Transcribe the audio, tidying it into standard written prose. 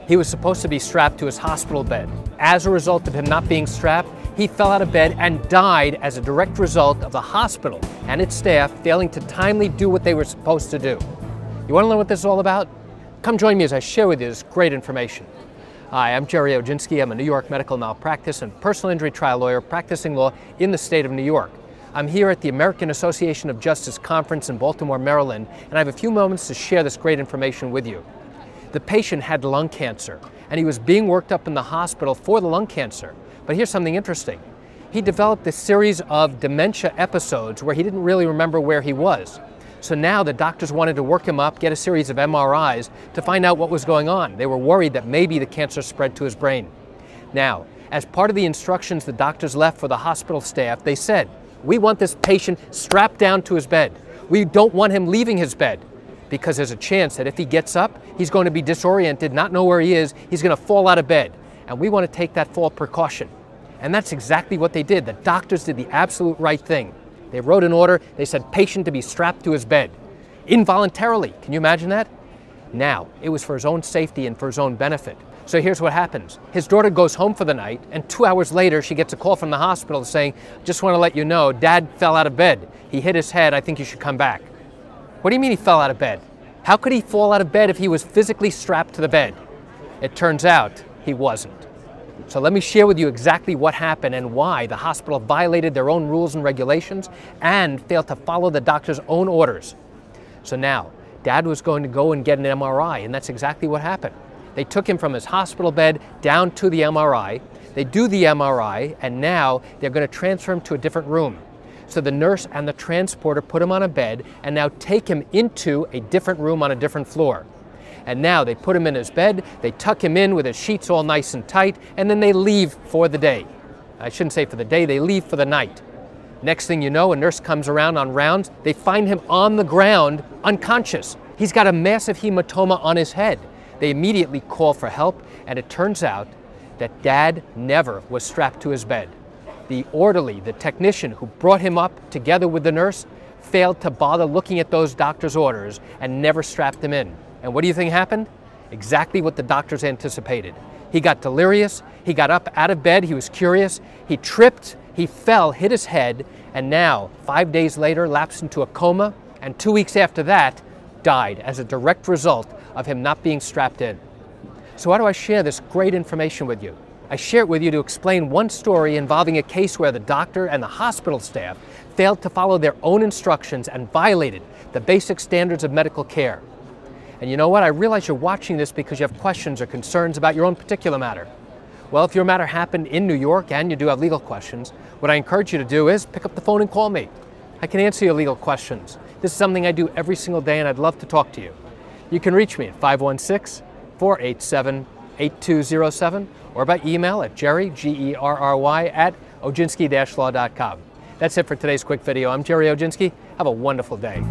He was supposed to be strapped to his hospital bed. As a result of him not being strapped, he fell out of bed and died as a direct result of the hospital and its staff failing to timely do what they were supposed to do. You want to learn what this is all about? Come join me as I share with you this great information. Hi, I'm Gerry Oginski. I'm a New York medical malpractice and personal injury trial lawyer practicing law in the state of New York. I'm here at the American Association of Justice Conference in Baltimore, Maryland, and I have a few moments to share this great information with you. The patient had lung cancer, and he was being worked up in the hospital for the lung cancer. But here's something interesting. He developed a series of dementia episodes where he didn't really remember where he was. So now the doctors wanted to work him up, get a series of MRIs to find out what was going on. They were worried that maybe the cancer spread to his brain. Now, as part of the instructions the doctors left for the hospital staff, they said, we want this patient strapped down to his bed. We don't want him leaving his bed, because there's a chance that if he gets up, he's going to be disoriented, not know where he is, he's going to fall out of bed. And we want to take that fall precaution. And that's exactly what they did. The doctors did the absolute right thing. They wrote an order, they said patient to be strapped to his bed. Involuntarily, can you imagine that? Now, it was for his own safety and for his own benefit. So here's what happens. His daughter goes home for the night, and 2 hours later she gets a call from the hospital saying, just want to let you know, Dad fell out of bed. He hit his head, I think you should come back. What do you mean he fell out of bed? How could he fall out of bed if he was physically strapped to the bed? It turns out he wasn't. So let me share with you exactly what happened and why the hospital violated their own rules and regulations and failed to follow the doctor's own orders. So now, Dad was going to go and get an MRI, and that's exactly what happened. They took him from his hospital bed down to the MRI. They do the MRI, and now they're going to transfer him to a different room. So the nurse and the transporter put him on a bed and now take him into a different room on a different floor. And now they put him in his bed, they tuck him in with his sheets all nice and tight, and then they leave for the day. I shouldn't say for the day, they leave for the night. Next thing you know, a nurse comes around on rounds, they find him on the ground, unconscious. He's got a massive hematoma on his head. They immediately call for help, and it turns out that Dad never was strapped to his bed. The orderly, the technician who brought him up together with the nurse, failed to bother looking at those doctor's orders and never strapped him in. And what do you think happened? Exactly what the doctors anticipated. He got delirious, he got up out of bed, he was curious, he tripped, he fell, hit his head, and now, 5 days later, lapsed into a coma, and 2 weeks after that, died as a direct result of him not being strapped in. So why do I share this great information with you? I share it with you to explain one story involving a case where the doctor and the hospital staff failed to follow their own instructions and violated the basic standards of medical care. And you know what? I realize you're watching this because you have questions or concerns about your own particular matter. Well, if your matter happened in New York and you do have legal questions, what I encourage you to do is pick up the phone and call me. I can answer your legal questions. This is something I do every single day, and I'd love to talk to you. You can reach me at 516-487-8207 or by email at Gerry, Gerry, at oginski-law.com. That's it for today's quick video. I'm Gerry Oginski. Have a wonderful day.